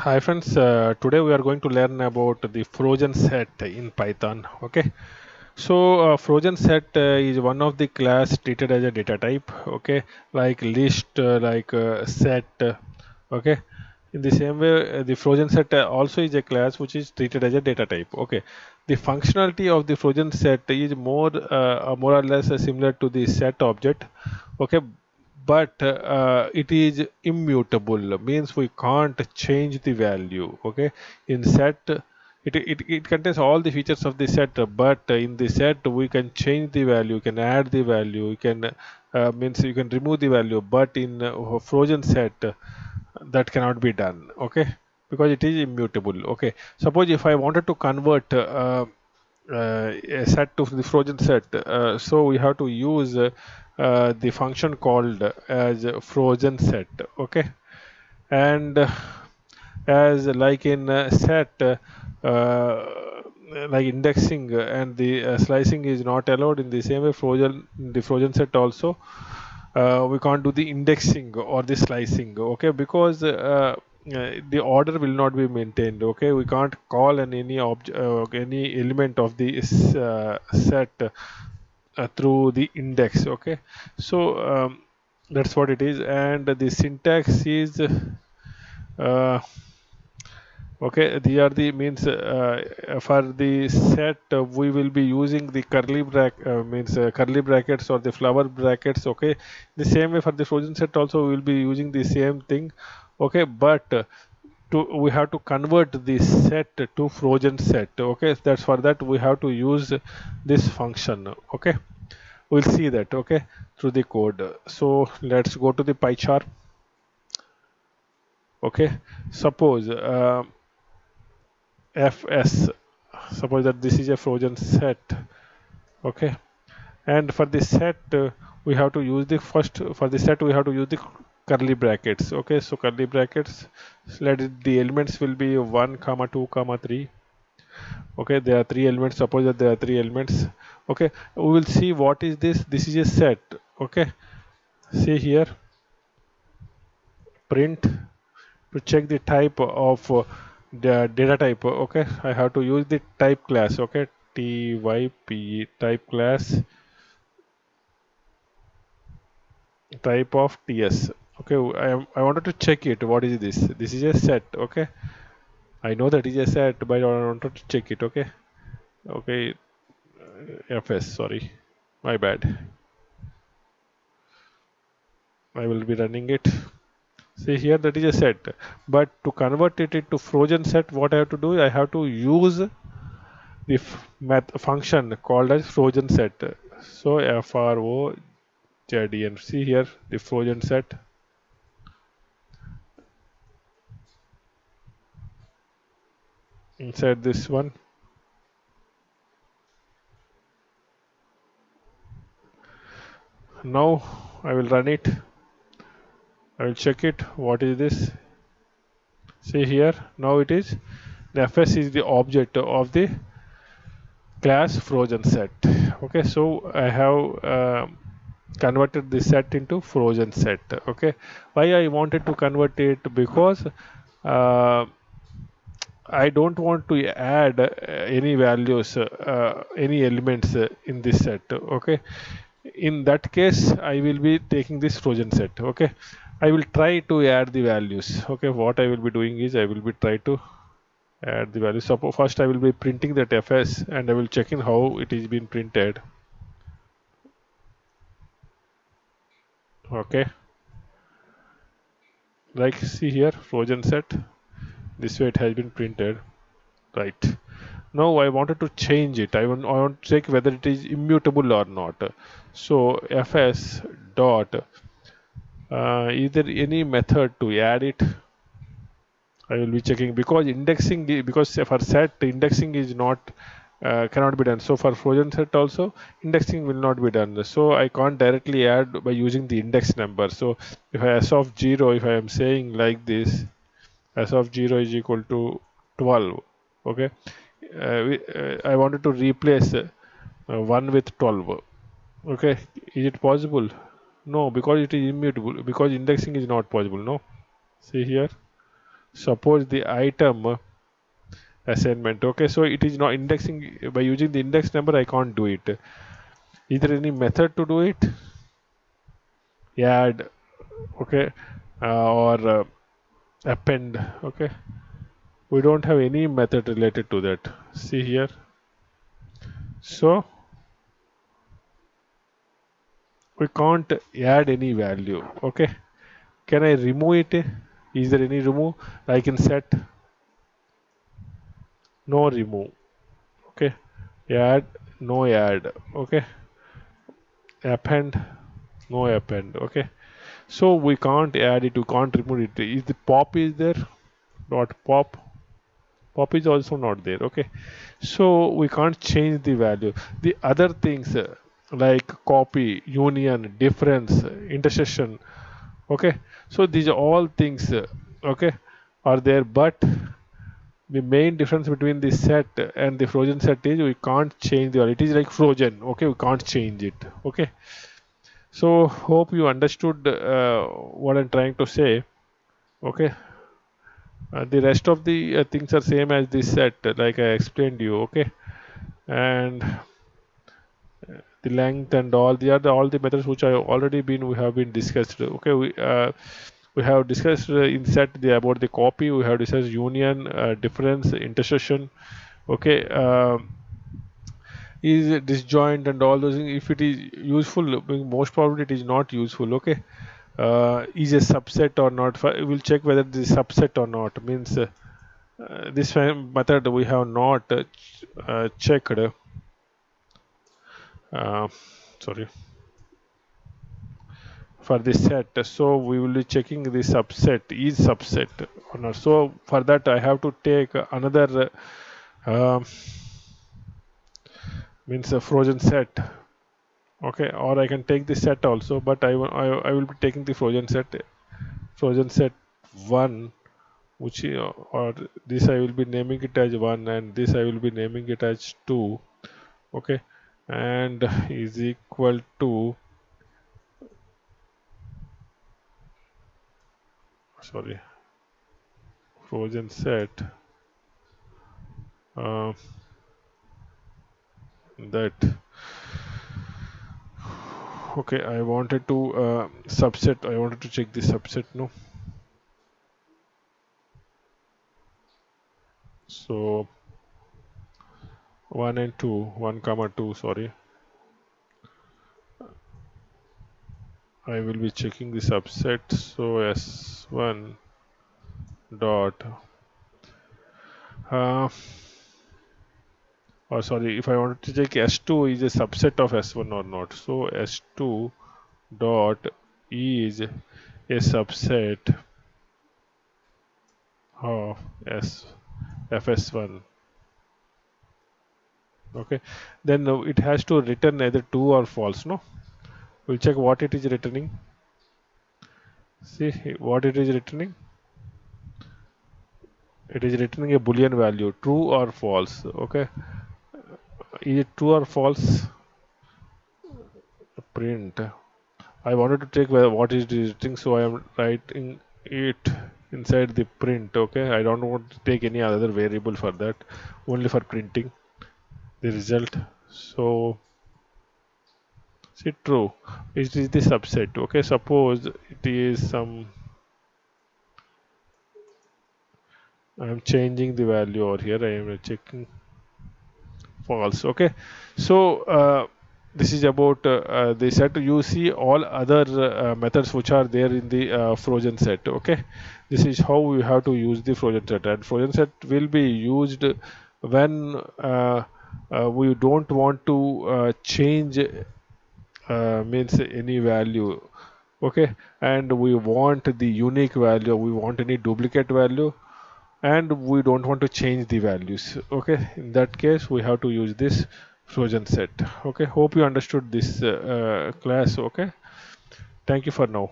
Hi friends, today we are going to learn about the frozen set in Python. Okay, so frozen set is one of the class treated as a data type. Okay, like list, set. Okay, in the same way, the frozen set also is a class which is treated as a data type. Okay, the functionality of the frozen set is more or less similar to the set object. Okay, but it is immutable, means we can't change the value. Okay, in set it contains all the features of the set, but in the set we can change the value, you can add the value, you can means you can remove the value, but in frozen set that cannot be done. Okay, because it is immutable. Okay, suppose if I wanted to convert a set to the frozen set, so we have to use the function called as frozen set. Okay, and as like in set like indexing and the slicing is not allowed, in the same way frozen in the frozen set also we can't do the indexing or the slicing. Okay, because the order will not be maintained. Okay, we can't call any element of the set through the index. Okay, so that's what it is, and the syntax is okay, these are the means for the set we will be using the curly brackets or the flower brackets. Okay, the same way for the frozen set also we will be using the same thing. Okay, but we have to convert this set to frozen set. Okay, that's for that we have to use this function. Okay, we'll see that. Okay, through the code. So let's go to the pie chart. Okay, suppose fs, suppose that this is a frozen set. Okay, and for the set we have to use the first, for the set we have to use the curly brackets. Okay, so curly brackets, let it, the elements will be 1 comma 2 comma 3. Okay, there are three elements, suppose that there are three elements. Okay, we will see what is this is a set. Okay, see here, print to check the type of the data type. Okay, I have to use the type class. Okay, type type class, type of ts. Okay, I wanted to check it, what is this is a set. Okay, I know that is a set, but I wanted to check it. Okay, okay, fs, sorry, my bad, I will be running it. See here, that is a set, but to convert it into frozen set, what I have to do, I have to use the math function called as frozen set. So frozn, see here the frozen set, inside this one. Now I will run it, I will check it, what is this. See here, now it is, the fs is the object of the class frozen set. Okay, so I have converted this set into frozen set. Okay, why I wanted to convert it, because uh, I don't want to add any values, any elements in this set. Okay, in that case I will be taking this frozen set. Okay, I will try to add the values. Okay, what I will be doing is I will be try to add the value. Suppose first I will be printing that fs and I will check in how it is being printed. Okay, like see here, frozen set, this way it has been printed. Right, now I wanted to change it. I want to check whether it is immutable or not. So fs dot is there any method to add it. I will be checking, because because for set indexing is not cannot be done. So for frozen set also indexing will not be done. So I can't directly add by using the index number. So if I s of 0, if I am saying like this, s of 0 is equal to 12. Okay, I wanted to replace 1 with 12. Okay, is it possible? No, because it is immutable, because indexing is not possible. No, see here, suppose the item assignment. Okay, so it is not indexing by using the index number. I can't do it. Is there any method to do it? Add, okay, or append. Okay, we don't have any method related to that. See here. So we can't add any value. Okay, can I remove it? Is there any remove? I can set no remove. Okay, add, no add. Okay, append, no append. Okay, so we can't add it, we can't remove it. Is the pop is there? Dot pop. Pop is also not there. Okay, so we can't change the value. The other things like copy, union, difference, intersection. Okay, so these are all things. Okay, are there, but the main difference between this set and the frozen set is we can't change the value. It is like frozen. Okay, we can't change it. Okay, so hope you understood what I'm trying to say. Okay, the rest of the things are same as this set, like I explained you. Okay, and the length and all the other all the methods which I already been we have been discussed. Okay, we have discussed in set about the copy. We have discussed union, difference, intersection. Okay, is disjoint and all those things. If it is useful, most probably it is not useful. Okay, is a subset or not? We'll check whether this is subset or not. Means this method we have not checked. Uh, sorry, for this set. So we will be checking the subset is subset or not. So for that I have to take another means a frozen set. Okay, or I can take the set also, but I will be taking the frozen set 1, which or this I will be naming it as 1 and this I will be naming it as 2. Okay, and is equal to, sorry, frozen set uh, that. Okay, I wanted to subset. I wanted to check the subset. No, so 1 and 2, 1 comma 2. Sorry, I will be checking the subset. So S1 dot. Uh, or sorry, if I wanted to check S2 is a subset of S1 or not. So S2 dot is a subset of FS1. Okay, then it has to return either true or false. No, we'll check what it is returning. See what it is returning. It is returning a boolean value, true or false. Okay, is it true or false? Print. I wanted to check whether what is returning, so I am writing it inside the print. Okay, I don't want to take any other variable for that, only for printing the result. So see, true. It is the subset. Okay, suppose it is some. I am changing the value over here. I am checking false. Okay, so this is about the set. You see all other methods which are there in the frozen set. Okay, this is how we have to use the frozen set, and frozen set will be used when we don't want to change means any value. Okay, and we want the unique value, we want any duplicate value, and we don't want to change the values. Okay, in that case we have to use this frozen set. Okay, hope you understood this class. Okay, thank you for now.